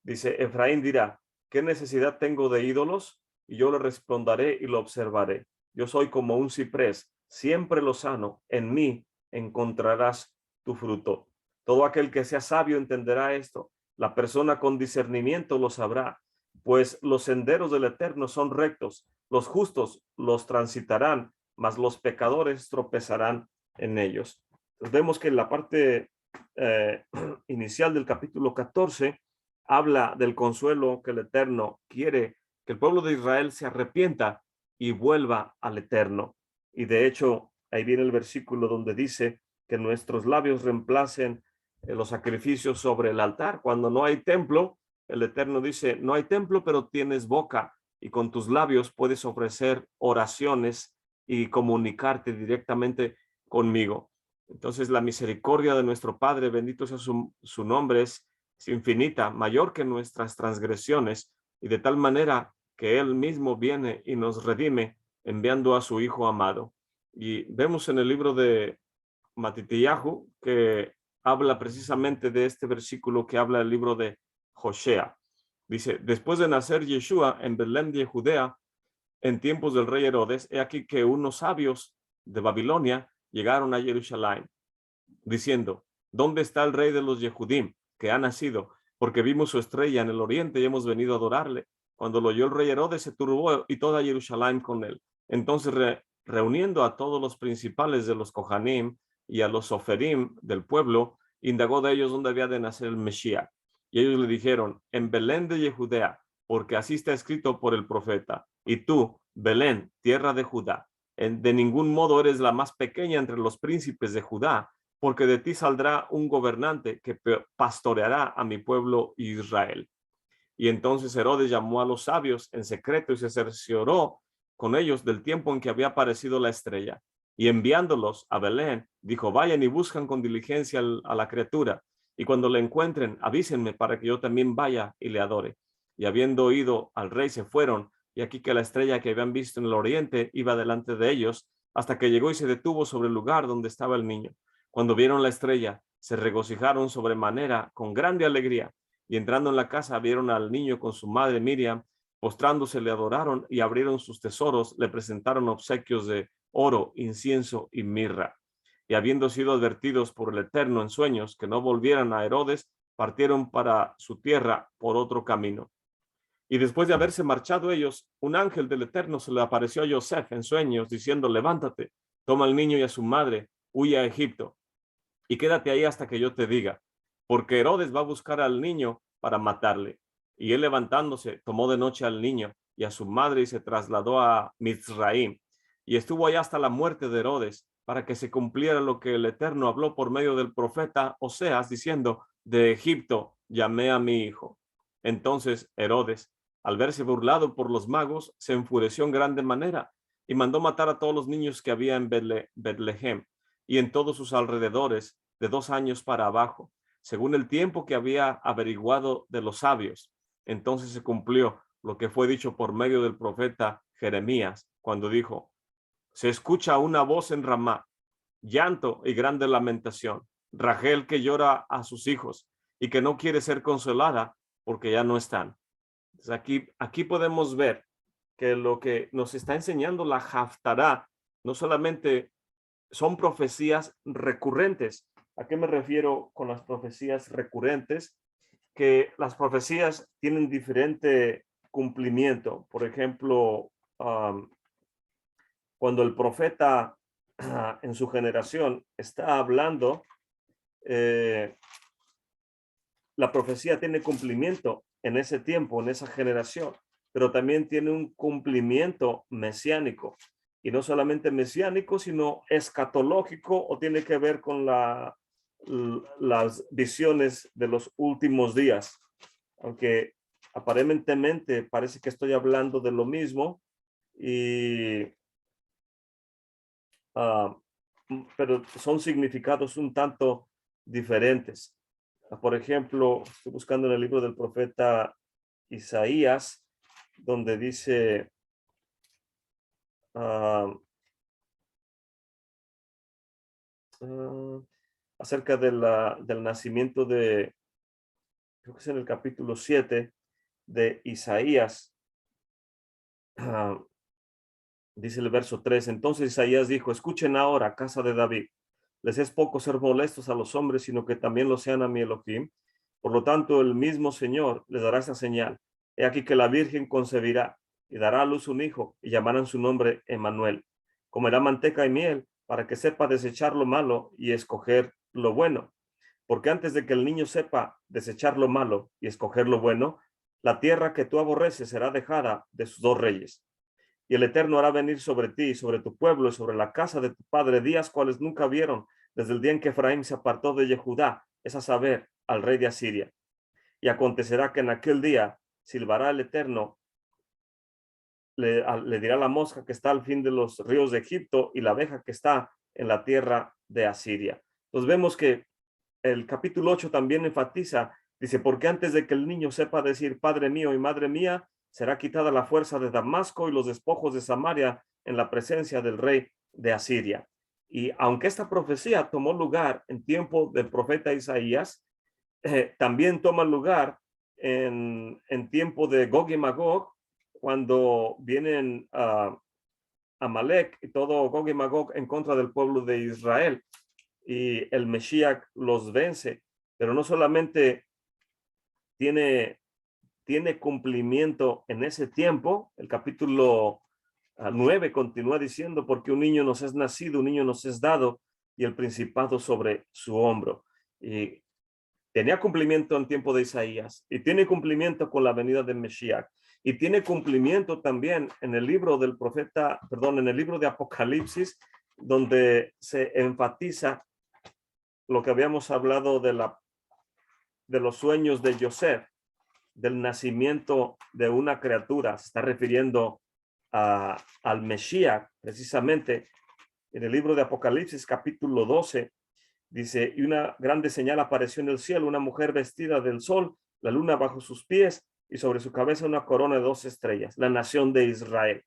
Dice, Efraín dirá: ¿qué necesidad tengo de ídolos? Y yo le responderé y lo observaré. Yo soy como un ciprés, siempre lozano, en mí encontrarás tu fruto. Todo aquel que sea sabio entenderá esto. La persona con discernimiento lo sabrá, pues los senderos del Eterno son rectos. Los justos los transitarán, mas los pecadores tropezarán en ellos. Entonces vemos que en la parte inicial del capítulo 14 habla del consuelo que el Eterno quiere que el pueblo de Israel se arrepienta y vuelva al Eterno. Y de hecho, ahí viene el versículo donde dice que nuestros labios reemplacen los sacrificios sobre el altar. Cuando no hay templo, el Eterno dice: no hay templo, pero tienes boca, y con tus labios puedes ofrecer oraciones y comunicarte directamente conmigo. Entonces la misericordia de nuestro Padre, bendito sea su nombre, es infinita, mayor que nuestras transgresiones, y de tal manera que Él mismo viene y nos redime enviando a su Hijo amado. Y vemos en el libro de Matitiyahu que habla precisamente de este versículo que habla el libro de Josea. Dice: después de nacer Yeshua en Belén de Judea, en tiempos del rey Herodes, he aquí que unos sabios de Babilonia llegaron a Jerusalén, diciendo: ¿dónde está el rey de los Yehudim, que ha nacido? Porque vimos su estrella en el oriente y hemos venido a adorarle. Cuando lo oyó el rey Herodes, se turbó y toda Jerusalén con él. Entonces, reuniendo a todos los principales de los Kohanim y a los Soferim del pueblo, indagó de ellos dónde había de nacer el Mesías. Y ellos le dijeron: en Belén de Judea, porque así está escrito por el profeta. Y tú, Belén, tierra de Judá, de ningún modo eres la más pequeña entre los príncipes de Judá, porque de ti saldrá un gobernante que pastoreará a mi pueblo Israel. Y entonces Herodes llamó a los sabios en secreto y se cercioró con ellos del tiempo en que había aparecido la estrella. Y enviándolos a Belén, dijo: vayan y buscan con diligencia a la criatura, y cuando la encuentren, avísenme para que yo también vaya y le adore. Y habiendo oído al rey, se fueron, y aquí que la estrella que habían visto en el oriente iba delante de ellos, hasta que llegó y se detuvo sobre el lugar donde estaba el niño. Cuando vieron la estrella, se regocijaron sobremanera con grande alegría, y entrando en la casa vieron al niño con su madre Miriam. Postrándose le adoraron y abrieron sus tesoros, le presentaron obsequios de oro, incienso y mirra. Y habiendo sido advertidos por el Eterno en sueños que no volvieran a Herodes, partieron para su tierra por otro camino. Y después de haberse marchado ellos, un ángel del Eterno se le apareció a Yosef en sueños, diciendo: levántate, toma al niño y a su madre, huye a Egipto, y quédate ahí hasta que yo te diga, porque Herodes va a buscar al niño para matarle. Y él, levantándose, tomó de noche al niño y a su madre y se trasladó a Mizraim, y estuvo allá hasta la muerte de Herodes, para que se cumpliera lo que el Eterno habló por medio del profeta Oseas, diciendo: de Egipto llamé a mi hijo. Entonces Herodes, al verse burlado por los magos, se enfureció en grande manera y mandó matar a todos los niños que había en Betlehem y en todos sus alrededores, de 2 años para abajo, según el tiempo que había averiguado de los sabios. Entonces se cumplió lo que fue dicho por medio del profeta Jeremías, cuando dijo: se escucha una voz en Ramá, llanto y grande lamentación. Rachel que llora a sus hijos y que no quiere ser consolada porque ya no están. Entonces aquí podemos ver que lo que nos está enseñando la Haftará no solamente son profecías recurrentes. ¿A qué me refiero con las profecías recurrentes? Que las profecías tienen diferente cumplimiento. Por ejemplo, cuando el profeta en su generación está hablando, la profecía tiene cumplimiento en ese tiempo, en esa generación, pero también tiene un cumplimiento mesiánico. Y no solamente mesiánico, sino escatológico, o tiene que ver con las visiones de los últimos días. Aunque aparentemente parece que estoy hablando de lo mismo, pero son significados un tanto diferentes. Por ejemplo, estoy buscando en el libro del profeta Isaías, donde dice acerca del nacimiento de, creo que es en el capítulo 7 de Isaías. Dice el verso 3, entonces Isaías dijo, escuchen ahora, casa de David, les es poco ser molestos a los hombres, sino que también lo sean a mi Elohim. Por lo tanto, el mismo Señor les dará esa señal. He aquí que la Virgen concebirá y dará a luz un hijo y llamarán su nombre Emmanuel. Comerá manteca y miel para que sepa desechar lo malo y escoger lo bueno. Porque antes de que el niño sepa desechar lo malo y escoger lo bueno, la tierra que tú aborreces será dejada de sus dos reyes. Y el Eterno hará venir sobre ti, sobre tu pueblo y sobre la casa de tu padre días cuales nunca vieron desde el día en que Efraín se apartó de Yehudá, es a saber, al rey de Asiria. Y acontecerá que en aquel día silbará el Eterno, le dirá la mosca que está al fin de los ríos de Egipto y la abeja que está en la tierra de Asiria. Entonces vemos que el capítulo 8 también enfatiza, dice, porque antes de que el niño sepa decir Padre mío y Madre mía, será quitada la fuerza de Damasco y los despojos de Samaria en la presencia del rey de Asiria. Y aunque esta profecía tomó lugar en tiempo del profeta Isaías, también toma lugar en tiempo de Gog y Magog, cuando vienen Amalek y todo Gog y Magog en contra del pueblo de Israel, y el Mesías los vence, pero no solamente tiene cumplimiento en ese tiempo. El capítulo 9 continúa diciendo, porque un niño nos es nacido, un niño nos es dado, y el principado sobre su hombro. Y tenía cumplimiento en tiempo de Isaías, y tiene cumplimiento con la venida del Mesías, y tiene cumplimiento también en el libro del profeta, perdón, en el libro de Apocalipsis, donde se enfatiza lo que habíamos hablado de los sueños de Joseph, del nacimiento de una criatura. Se está refiriendo al Mesías, precisamente en el libro de Apocalipsis, capítulo 12, dice, y una grande señal apareció en el cielo, una mujer vestida del sol, la luna bajo sus pies, y sobre su cabeza una corona de 2 estrellas, la nación de Israel,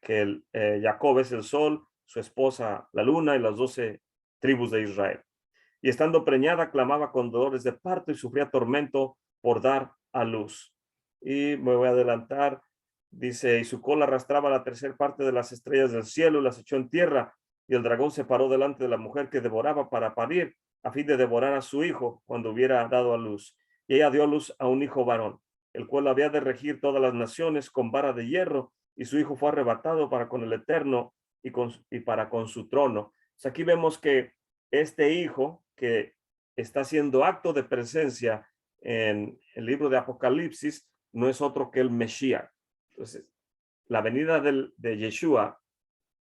que Jacob es el sol, su esposa la luna y las 12 tribus de Israel. Y estando preñada, clamaba con dolores de parto y sufría tormento por dar a luz. Y me voy a adelantar, dice, y su cola arrastraba la tercera parte de las estrellas del cielo y las echó en tierra, y el dragón se paró delante de la mujer que devoraba para parir, a fin de devorar a su hijo cuando hubiera dado a luz. Y ella dio a luz a un hijo varón, el cual había de regir todas las naciones con vara de hierro, y su hijo fue arrebatado para con el Eterno y para con su trono. O sea, aquí vemos que este hijo que está haciendo acto de presencia en el libro de Apocalipsis no es otro que el Mesías. Entonces, la venida de Yeshua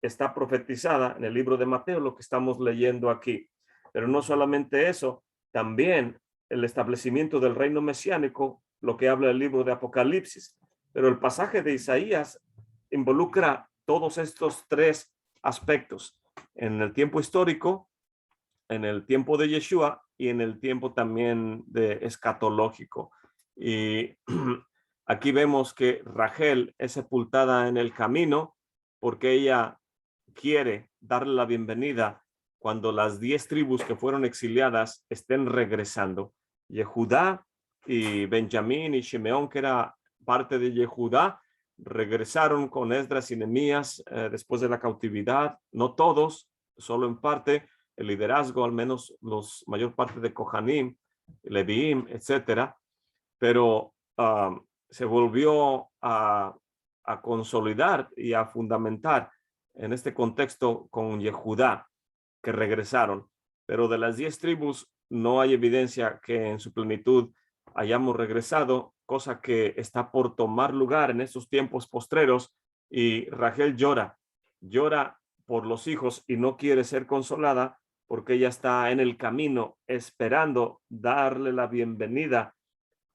está profetizada en el libro de Mateo, lo que estamos leyendo aquí. Pero no solamente eso, también el establecimiento del reino mesiánico, lo que habla el libro de Apocalipsis. Pero el pasaje de Isaías involucra todos estos tres aspectos: en el tiempo histórico, en el tiempo de Yeshua y en el tiempo también de escatológico. Y aquí vemos que Rachel es sepultada en el camino porque ella quiere darle la bienvenida cuando las 10 tribus que fueron exiliadas estén regresando. Yehudá y Benjamín y Shimeón, que era parte de Yehudá, regresaron con Esdras y Nehemías después de la cautividad. No todos, solo en parte. El liderazgo, al menos los mayor parte de Kohanim, Leviim, etcétera, pero se volvió a consolidar y a fundamentar en este contexto con Yehudá, que regresaron. Pero de las 10 tribus no hay evidencia que en su plenitud hayamos regresado, cosa que está por tomar lugar en estos tiempos postreros. Y Rachel llora por los hijos y no quiere ser consolada porque ella está en el camino esperando darle la bienvenida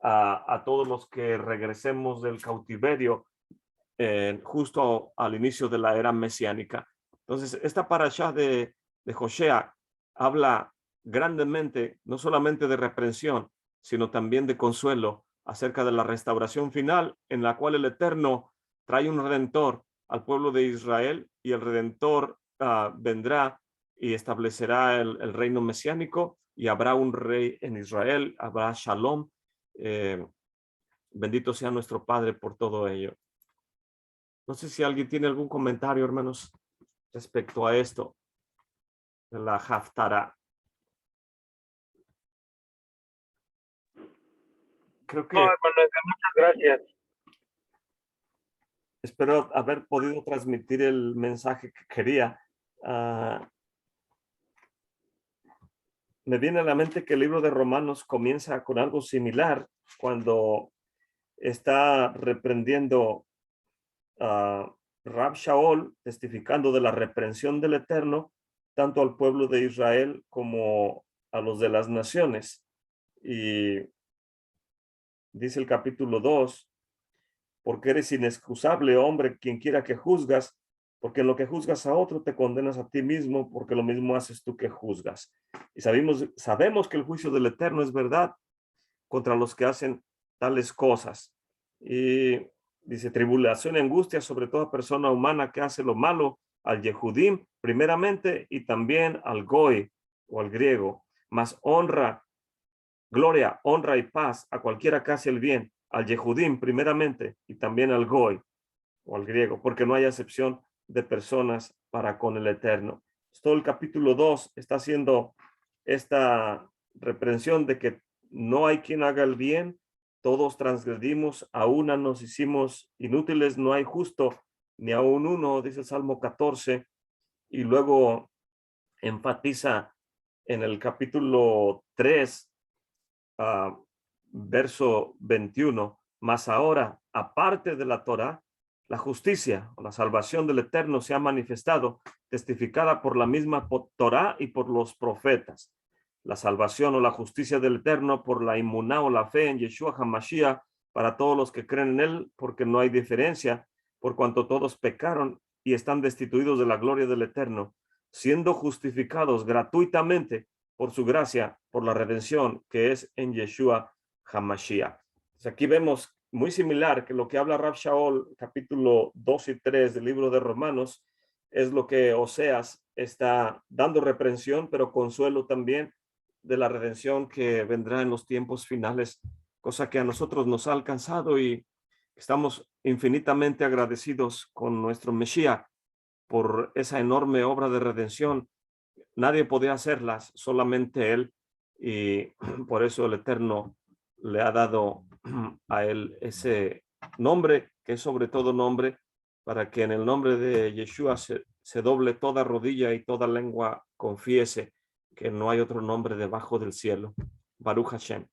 a todos los que regresemos del cautiverio justo al inicio de la era mesiánica. Entonces, esta parashá de Hosea habla grandemente, no solamente de reprensión, sino también de consuelo acerca de la restauración final en la cual el Eterno trae un redentor al pueblo de Israel y el redentor vendrá y establecerá el reino mesiánico y habrá un rey en Israel, habrá Shalom. Bendito sea nuestro Padre por todo ello. No sé si alguien tiene algún comentario, hermanos, respecto a esto de la Haftarah. Creo que... No, hermano, muchas gracias. Espero haber podido transmitir el mensaje que quería. Me viene a la mente que el libro de Romanos comienza con algo similar cuando está reprendiendo a Rab Shaol, testificando de la reprensión del Eterno, tanto al pueblo de Israel como a los de las naciones. Y dice el capítulo 2, porque eres inexcusable, hombre, quien quiera que juzgas, porque en lo que juzgas a otro te condenas a ti mismo, porque lo mismo haces tú que juzgas. Y sabemos que el juicio del Eterno es verdad contra los que hacen tales cosas. Y dice, tribulación y angustia sobre toda persona humana que hace lo malo, al Yehudim primeramente y también al Goy o al griego, más honra, gloria, honra y paz a cualquiera que hace el bien, al Yehudim primeramente y también al Goy o al griego, porque no hay acepción de personas para con el Eterno. Todo el capítulo 2 está haciendo esta reprensión de que no hay quien haga el bien, todos transgredimos, a una nos hicimos inútiles, no hay justo ni aún uno, dice el Salmo 14, y luego enfatiza en el capítulo 3, verso 21, mas ahora, aparte de la Torá, la justicia o la salvación del Eterno se ha manifestado, testificada por la misma Torá y por los profetas. La salvación o la justicia del Eterno por la inmuná o la fe en Yeshua HaMashiach para todos los que creen en él, porque no hay diferencia, por cuanto todos pecaron y están destituidos de la gloria del Eterno, siendo justificados gratuitamente por su gracia, por la redención que es en Yeshua HaMashiach. Entonces aquí vemos muy similar que lo que habla Rab Shaol, capítulo 2 y 3 del libro de Romanos, es lo que Oseas está dando reprensión, pero consuelo también de la redención que vendrá en los tiempos finales, cosa que a nosotros nos ha alcanzado y estamos infinitamente agradecidos con nuestro Mesías por esa enorme obra de redención. Nadie podía hacerlas, solamente él, y por eso el Eterno le ha dado a él ese nombre, que es sobre todo nombre, para que en el nombre de Yeshua se doble toda rodilla y toda lengua confiese que no hay otro nombre debajo del cielo. Baruch Hashem.